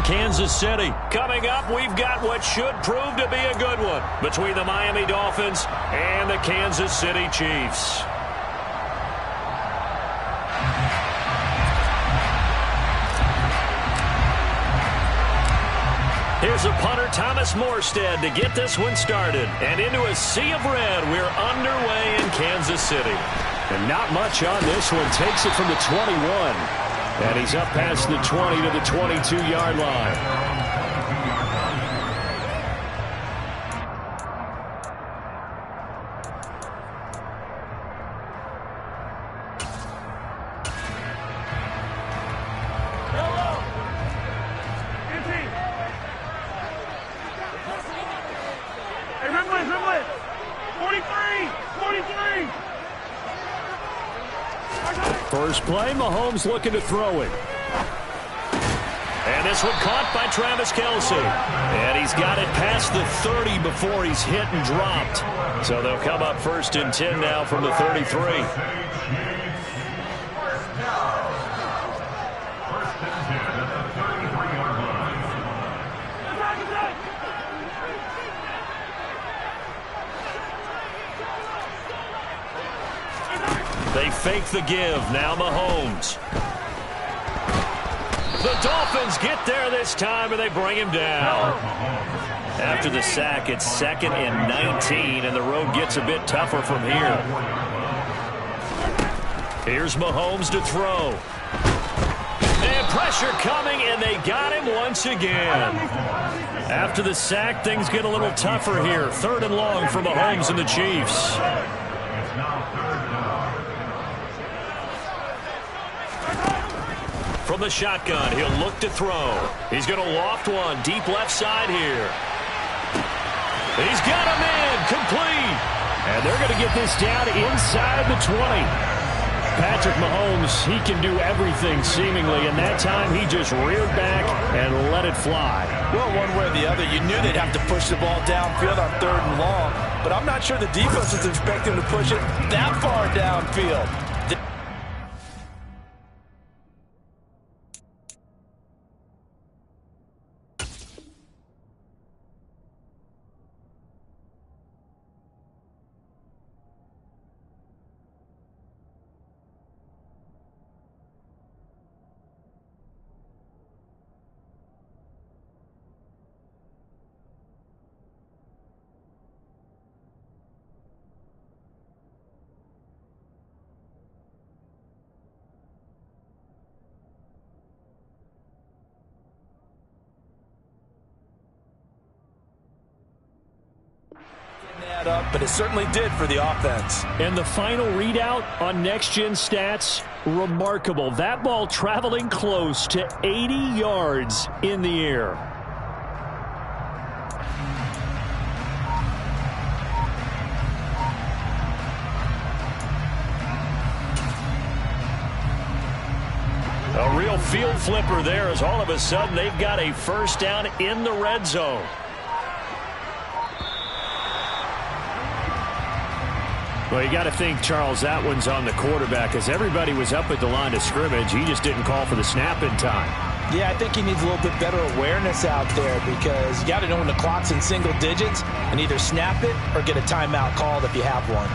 in Kansas City. Coming up, we've got what should prove to be a good one between the Miami Dolphins and the Kansas City Chiefs. Here's a punter, Thomas Morstead, to get this one started. And into a sea of red, we're underway in Kansas City. And not much on this one. Takes it from the 21. And he's up past the 20 to the 22-yard line. First play, Mahomes looking to throw it. And this one caught by Travis Kelce. And he's got it past the 30 before he's hit and dropped. So they'll come up 1st and 10 now from the 33. They fake the give. Now Mahomes. The Dolphins get there this time, and they bring him down. After the sack, it's 2nd and 19, and the road gets a bit tougher from here. Here's Mahomes to throw. And pressure coming, and they got him once again. After the sack, things get a little tougher here. 3rd and long for Mahomes and the Chiefs. From the shotgun, he'll look to throw. He's going to loft one deep left side here. He's got him in, complete. And they're going to get this down inside the 20. Patrick Mahomes, he can do everything seemingly, and that time he just reared back and let it fly. Well, one way or the other, you knew they'd have to push the ball downfield on 3rd and long, but I'm not sure the defense is expecting to push it that far downfield. Up, but it certainly did for the offense. And the final readout on Next Gen Stats, remarkable. That ball traveling close to 80 yards in the air. A real field flipper there, as all of a sudden they've got a first down in the red zone. Well, you got to think, Charles, that one's on the quarterback, as everybody was up at the line of scrimmage. He just didn't call for the snap in time. Yeah, I think he needs a little bit better awareness out there, because you got to know when the clock's in single digits and either snap it or get a timeout called if you have one.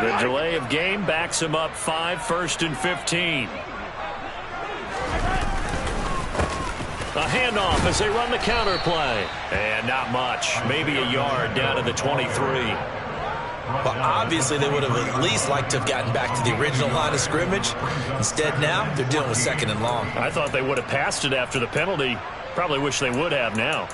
The delay of game backs him up 5, 1st and 15. A handoff as they run the counter play. And not much. Maybe a yard down to the 23. Well, obviously they would have at least liked to have gotten back to the original line of scrimmage. Instead now, they're dealing with 2nd and long. I thought they would have passed it after the penalty. Probably wish they would have now.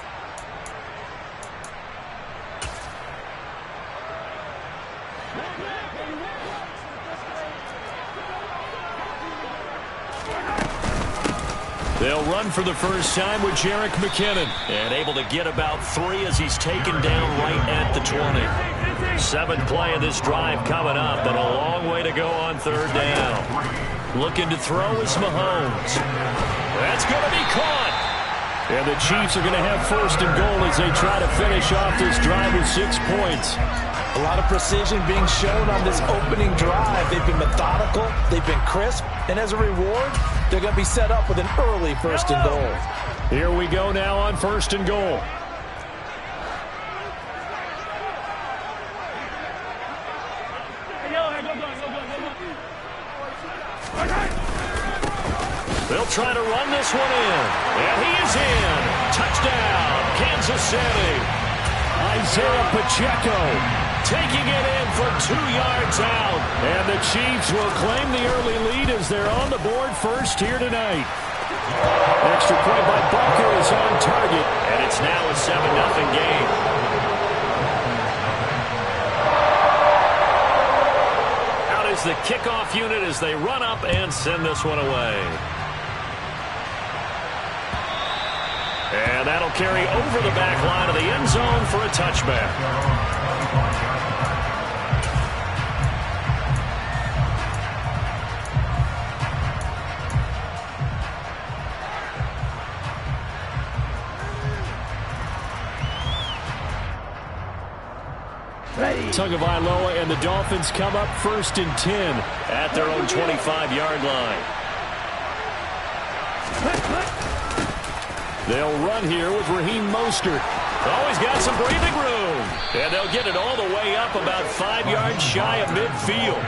They'll run for the first time with Jerick McKinnon. And able to get about 3 as he's taken down right at the 20. 7th play of this drive coming up, but a long way to go on 3rd down. Looking to throw is Mahomes. That's going to be caught. And the Chiefs are going to have 1st and goal as they try to finish off this drive with 6 points. A lot of precision being shown on this opening drive. They've been methodical, they've been crisp, and as a reward, they're going to be set up with an early 1st and goal. Here we go now on 1st and goal. They'll try to run this one in. And he is in. Touchdown, Kansas City. Isaiah Pacheco taking it in for 2 yards out. And the Chiefs will claim the early lead as they're on the board first here tonight. Extra point by Butker is on target. And it's now a 7-0 game. Out is the kickoff unit as they run up and send this one away. And that'll carry over the back line of the end zone for a touchback. Tagovailoa and the Dolphins come up 1st and 10 at their own 25-yard line. They'll run here with Raheem Mostert. Always got some breathing room. And they'll get it all the way up about 5 yards shy of midfield.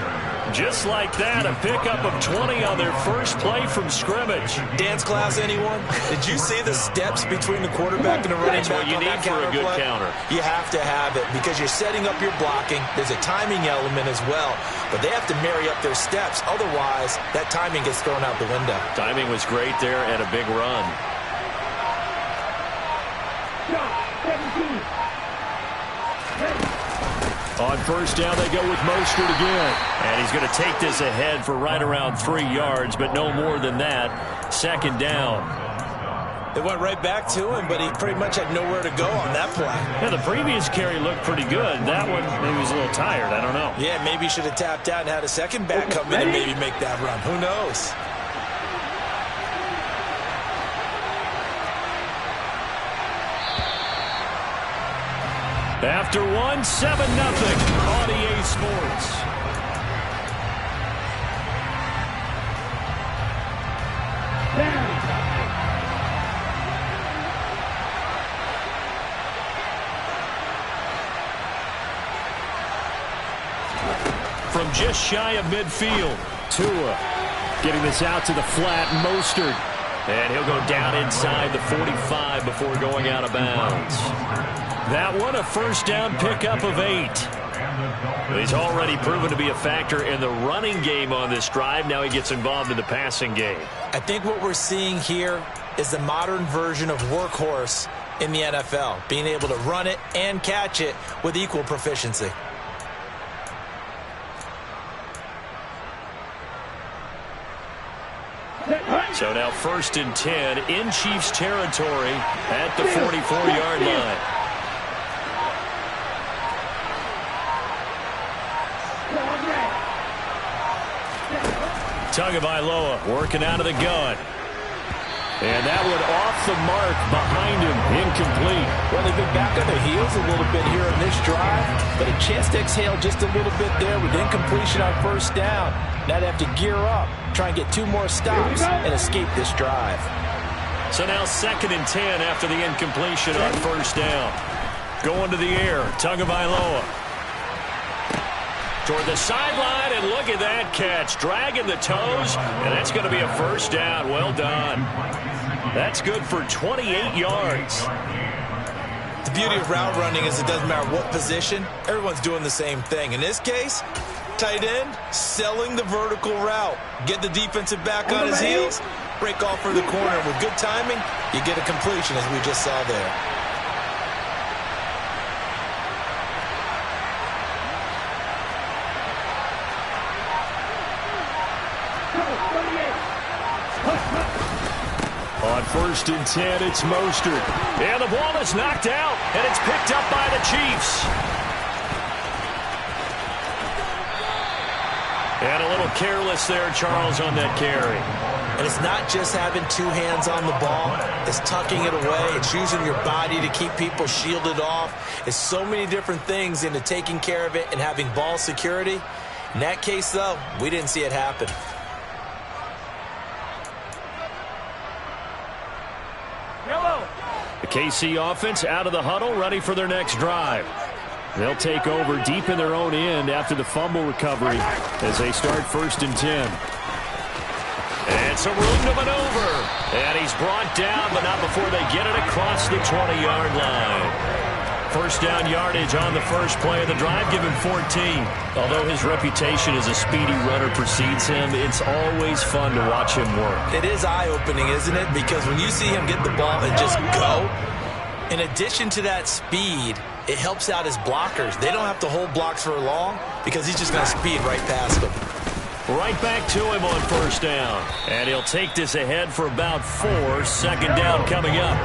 Just like that, a pickup of 20 on their first play from scrimmage. Dance class, anyone? Did you see the steps between the quarterback and the running back? That's what you need for a good counter. You have to have it because you're setting up your blocking. There's a timing element as well. But they have to marry up their steps. Otherwise, that timing gets thrown out the window. Timing was great there and a big run. On 1st down, they go with Mostert again. And he's going to take this ahead for right around 3 yards, but no more than that. 2nd down. They went right back to him, but he pretty much had nowhere to go on that play. Yeah, the previous carry looked pretty good. That one, maybe he was a little tired. I don't know. Yeah, maybe he should have tapped out and had a second back come in and maybe make that run. Who knows? After one, 7-0 on EA Sports. From just shy of midfield, Tua getting this out to the flat. Mostert. And he'll go down inside the 45 before going out of bounds. That one, a 1st down pickup of 8. He's already proven to be a factor in the running game on this drive. Now he gets involved in the passing game. I think what we're seeing here is the modern version of workhorse in the NFL, being able to run it and catch it with equal proficiency. So now 1st and 10 in Chiefs territory at the 44-yard line. Tagovailoa working out of the gun. And that one off the mark behind him, incomplete. Well, they've been back on their heels a little bit here in this drive, but a chance to exhale just a little bit there with incompletion on 1st down. Now they have to gear up, try and get 2 more stops and escape this drive. So now 2nd and 10 after the incompletion on 1st down. Going to the air, Tagovailoa. Toward the sideline, and look at that catch. Dragging the toes, and that's going to be a 1st down. Well done. That's good for 28 yards. The beauty of route running is it doesn't matter what position. Everyone's doing the same thing. In this case, tight end, selling the vertical route. Get the defensive back on his heels, break off for the corner. With good timing, you get a completion, as we just saw there. On 1st and 10, it's Mostert. And the ball is knocked out, and it's picked up by the Chiefs. careless there, Charles, on that carry. And it's not just having two hands on the ball. It's tucking it away. It's using your body to keep people shielded off. It's so many different things into taking care of it and having ball security. In that case, though, we didn't see it happen. The KC offense out of the huddle, ready for their next drive. They'll take over deep in their own end after the fumble recovery as they start 1st and 10. And some room to maneuver. And he's brought down, but not before they get it across the 20-yard line. First down yardage on the first play of the drive, give him 14. Although his reputation as a speedy runner precedes him, it's always fun to watch him work. It is eye-opening, isn't it? Because when you see him get the ball and just go, in addition to that speed, it helps out his blockers. They don't have to hold blocks for long because he's just going to speed right past them. Right back to him on first down. And he'll take this ahead for about 4. Second down coming up.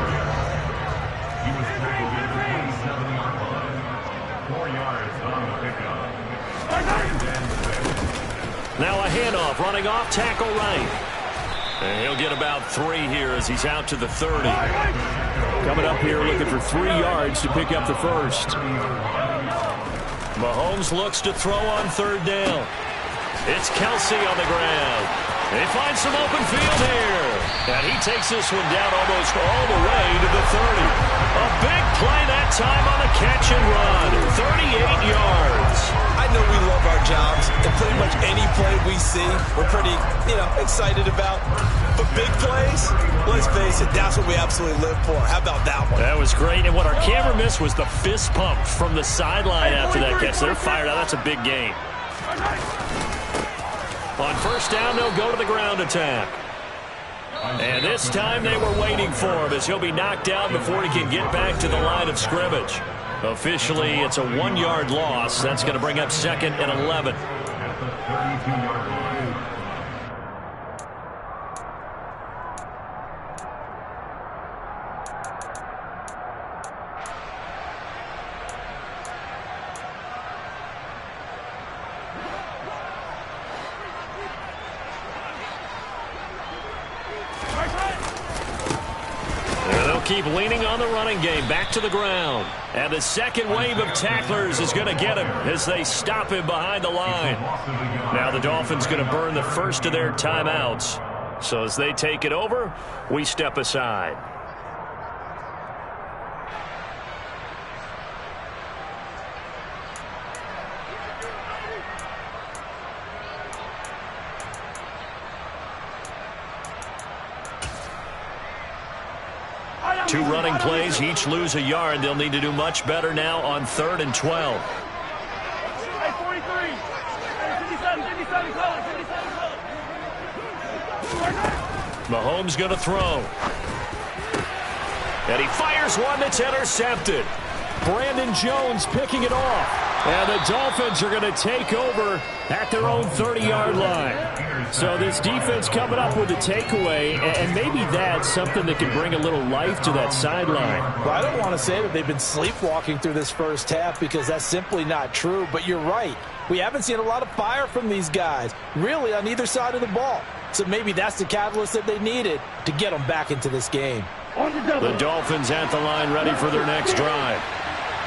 Now a handoff, running off, tackle right. And he'll get about 3 here as he's out to the 30. Coming up here looking for 3 yards to pick up the first. Mahomes looks to throw on 3rd down. It's Kelsey on the ground. They find some open field here. And he takes this one down almost all the way to the 30. A big play that time on the catch and run. 38 yards. I know we love our jobs, and pretty much any play we see, we're pretty, excited about. But big plays, let's face it, that's what we absolutely live for. How about that one? That was great, and what our camera missed was the fist pump from the sideline after that catch. They're fired out. That's a big gain. On first down, they'll go to the ground attack. And this time they were waiting for him as he'll be knocked out before he can get back to the line of scrimmage. Officially, it's a 1-yard loss. That's going to bring up 2nd and 11. Keep leaning on the running game. Back to the ground. And the second wave of tacklers is going to get him as they stop him behind the line. Now the Dolphins going to burn the first of their timeouts. So as they take it over, we step aside. Two running plays, each lose a yard. They'll need to do much better now on 3rd and 12. Mahomes going to throw. And he fires one that's intercepted. Brandon Jones picking it off. And the Dolphins are going to take over at their own 30-yard line. So this defense coming up with a takeaway, and maybe that's something that can bring a little life to that sideline. Well, I don't want to say that they've been sleepwalking through this first half because that's simply not true, but you're right. We haven't seen a lot of fire from these guys, really on either side of the ball. So maybe that's the catalyst that they needed to get them back into this game. The Dolphins at the line ready for their next drive.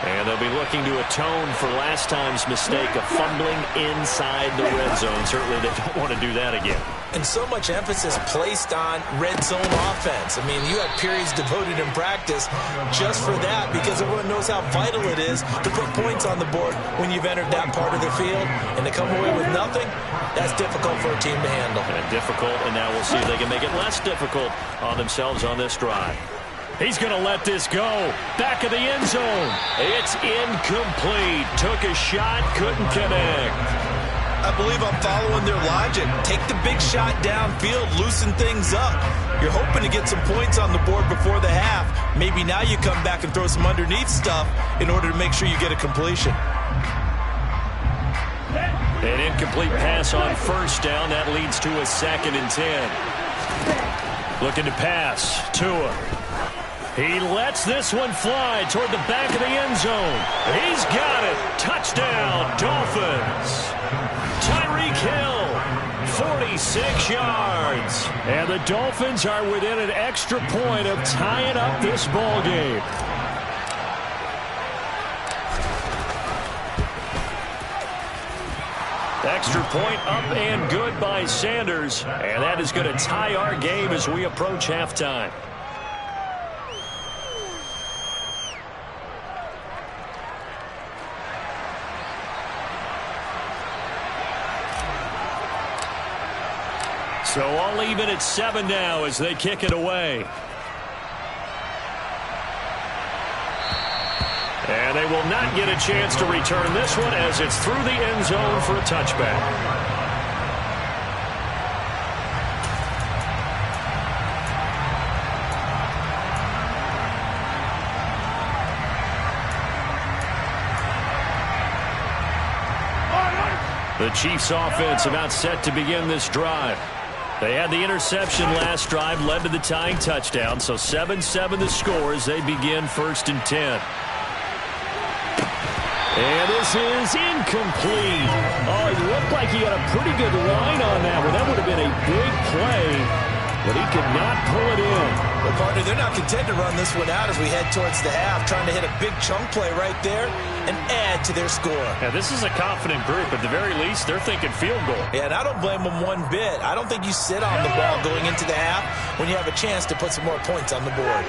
And they'll be looking to atone for last time's mistake of fumbling inside the red zone. Certainly they don't want to do that again. And so much emphasis placed on red zone offense. I mean, you have periods devoted in practice just for that because everyone knows how vital it is to put points on the board when you've entered that part of the field. And to come away with nothing, that's difficult for a team to handle. And difficult, and now we'll see if they can make it less difficult on themselves on this drive. He's going to let this go. Back of the end zone. It's incomplete. Took a shot, couldn't connect. I believe I'm following their logic. Take the big shot downfield, loosen things up. You're hoping to get some points on the board before the half. Maybe now you come back and throw some underneath stuff in order to make sure you get a completion. An incomplete pass on first down. That leads to a 2nd and 10. Looking to pass. Tua. He lets this one fly toward the back of the end zone. He's got it. Touchdown, Dolphins. Tyreek Hill 26 yards. And the Dolphins are within an extra point of tying up this ball game. Extra point up and good by Sanders. And that is going to tie our game as we approach halftime. So all even at 7 now as they kick it away. And they will not get a chance to return this one as it's through the end zone for a touchback. The Chiefs offense about set to begin this drive. They had the interception last drive, led to the tying touchdown. So 7-7 the score as they begin 1st and 10. And this is incomplete. Oh, it looked like he had a pretty good line on that one. That would have been a big play, but he could not pull it in. Well, partner, they're not content to run this one out as we head towards the half, trying to hit a big chunk play right there and add to their score. Yeah, this is a confident group. At the very least, they're thinking field goal. Yeah, and I don't blame them one bit. I don't think you sit on the ball going into the half when you have a chance to put some more points on the board.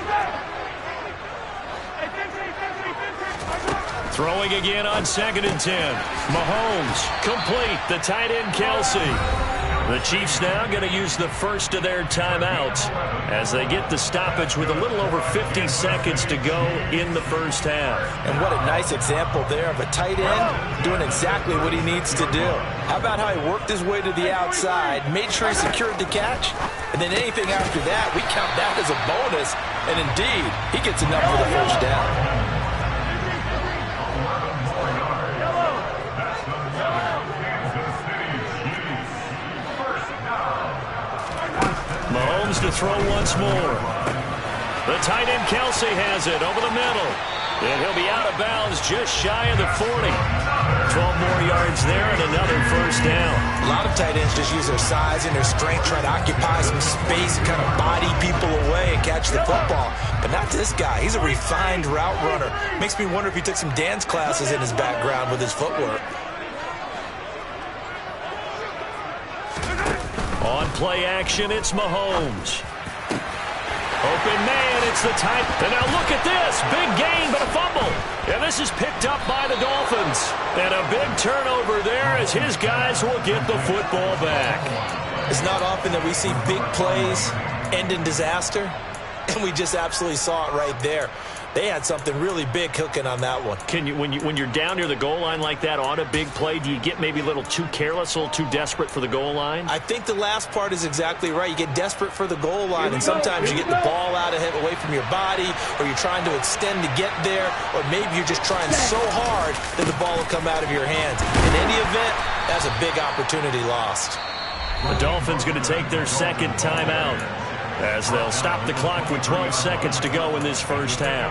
Throwing again on 2nd and 10. Mahomes, complete. The tight end, Kelsey. The Chiefs now going to use the first of their timeouts as they get the stoppage with a little over 50 seconds to go in the first half. And what a nice example there of a tight end doing exactly what he needs to do. How about how he worked his way to the outside, made sure he secured the catch, and then anything after that, we count that as a bonus. And indeed, he gets enough for the first down. Mahomes to throw once more. The tight end Kelsey has it over the middle. And he'll be out of bounds just shy of the 40. 12 more yards there and another first down. A lot of tight ends just use their size and their strength, try to occupy some space and kind of body people away and catch the football. But not this guy. He's a refined route runner. Makes me wonder if he took some dance classes in his background with his footwork. On play action, it's Mahomes. Open man, it's the type. And now look at this. Big gain, but a fumble. And this is picked up by the Dolphins. And a big turnover there as his guys will get the football back. It's not often that we see big plays end in disaster. And we just absolutely saw it right there. They had something really big cooking on that one. Can you, when you're down near the goal line like that on a big play, do you get maybe a little too careless, a little too desperate for the goal line? I think the last part is exactly right. You get desperate for the goal line, and sometimes you get the ball out of it away from your body, or you're trying to extend to get there, or maybe you're just trying so hard that the ball will come out of your hands. In any event, that's a big opportunity lost. The Dolphins going to take their second timeout as they'll stop the clock with 12 seconds to go in this first half.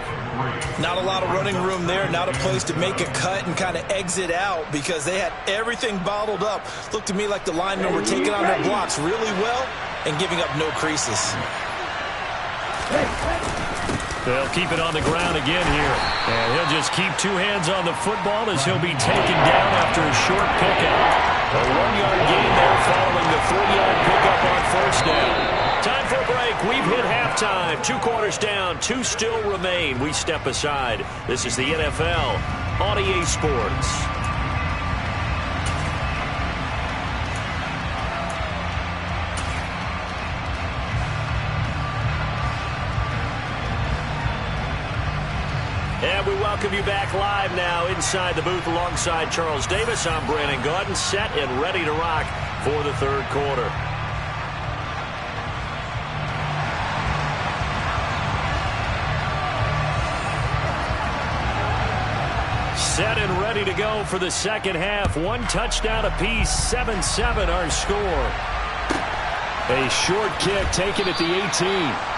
Not a lot of running room there, not a place to make a cut and kind of exit out because they had everything bottled up. Looked to me like the linemen were taking on their blocks really well and giving up no creases. They'll keep it on the ground again here. And he'll just keep two hands on the football as he'll be taken down after a short pickup. A 1-yard gain there following the 3-yard pickup on first down. Time for a break. We've hit halftime. 2 quarters down. 2 still remain. We step aside. This is the NFL on EA Sports. And we welcome you back live now inside the booth alongside Charles Davis. I'm Brandon Gaudin, set and ready to rock for the third quarter. Set and ready to go for the second half. 1 touchdown apiece, 7-7 our score. A short kick taken at the 18.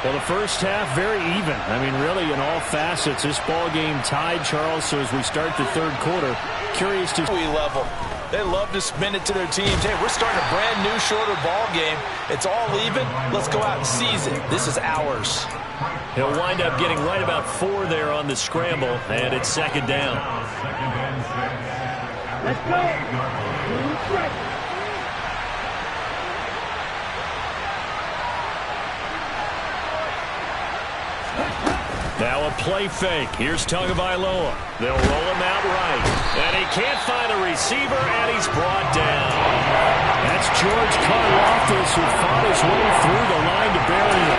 Well, the first half, very even. I mean, really, in all facets, this ball game tied, Charles. So as we start the third quarter, curious to see level. They love to spin it to their teams. Hey, we're starting a brand new, shorter ball game. It's all even. Let's go out and seize it. This is ours. He'll wind up getting right about 4 there on the scramble, and it's second down. Let's go. Now a play fake. Here's Tagovailoa. They'll roll him out right. And he can't find a receiver, and he's brought down. That's George Karlaftis, who fought his way through the line to bury him.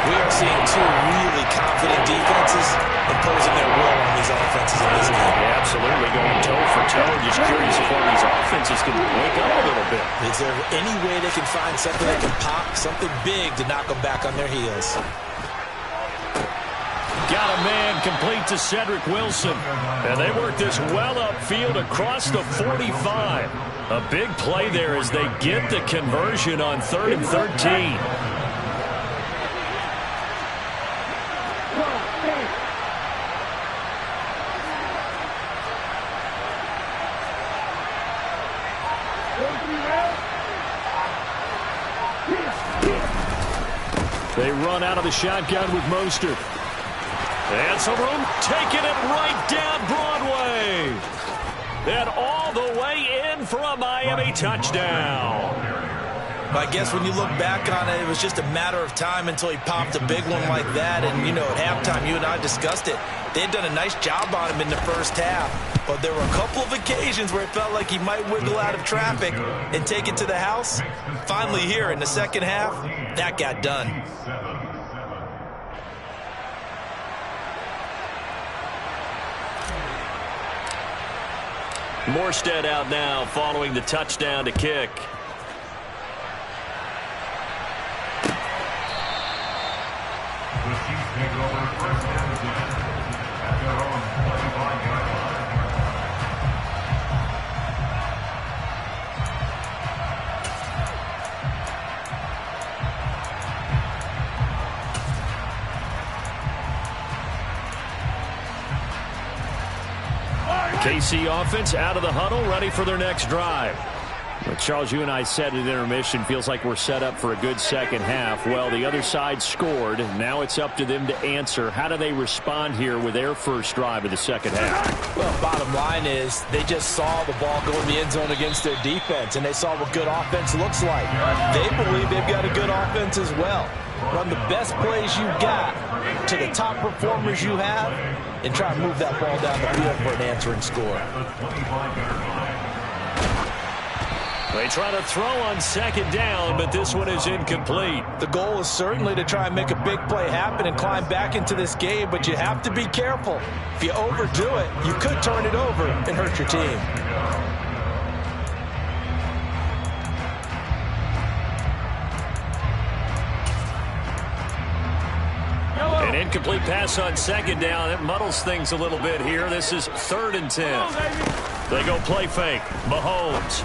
We are seeing two really confident defenses imposing their will on these offenses in this game. Yeah, absolutely, going toe for toe. Just curious if one of these offenses can wake up a little bit. Is there any way they can find something that can pop, something big to knock them back on their heels? Got a man complete to Cedric Wilson. And they work this well upfield across the 45. A big play there as they get the conversion on 3rd and 13. They run out of the shotgun with Mostert. And some room, taking it right down Broadway. And all the way in for a Miami touchdown. I guess when you look back on it, it was just a matter of time until he popped a big one like that. And, you know, at halftime, you and I discussed it. They had done a nice job on him in the first half. But there were a couple of occasions where it felt like he might wiggle out of traffic and take it to the house. Finally here in the second half, that got done. Morstead out now following the touchdown to kick. KC offense out of the huddle, ready for their next drive. Well, Charles, you and I said at intermission, feels like we're set up for a good second half. Well, the other side scored. Now it's up to them to answer. How do they respond here with their first drive of the second half? Well, bottom line is they just saw the ball go in the end zone against their defense, and they saw what good offense looks like. They believe they've got a good offense as well. Run the best plays you got to the top performers you have and try and move that ball down the field for an answering score. They try to throw on second down, but this one is incomplete. The goal is certainly to try and make a big play happen and climb back into this game, but you have to be careful. If you overdo it, you could turn it over and hurt your team. An incomplete pass on second down. It muddles things a little bit here. This is 3rd and 10. They go play fake. Mahomes.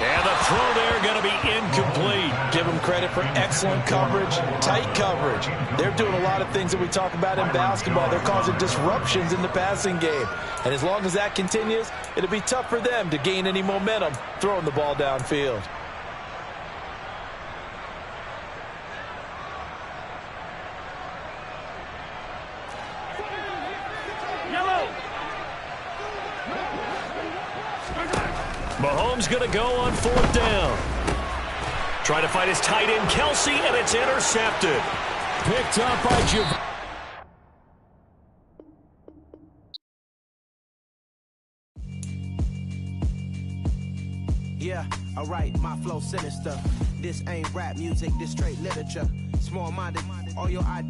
And the throw there going to be incomplete. Give them credit for excellent coverage, tight coverage. They're doing a lot of things that we talk about in basketball. They're causing disruptions in the passing game. And as long as that continues, it'll be tough for them to gain any momentum throwing the ball downfield. Mahomes going to go on 4th down. Trying to find his tight end, Kelsey, and it's intercepted. Picked up by Javon. Yeah, alright, my flow sinister. This ain't rap music, this straight literature. Small-minded, all your ideas.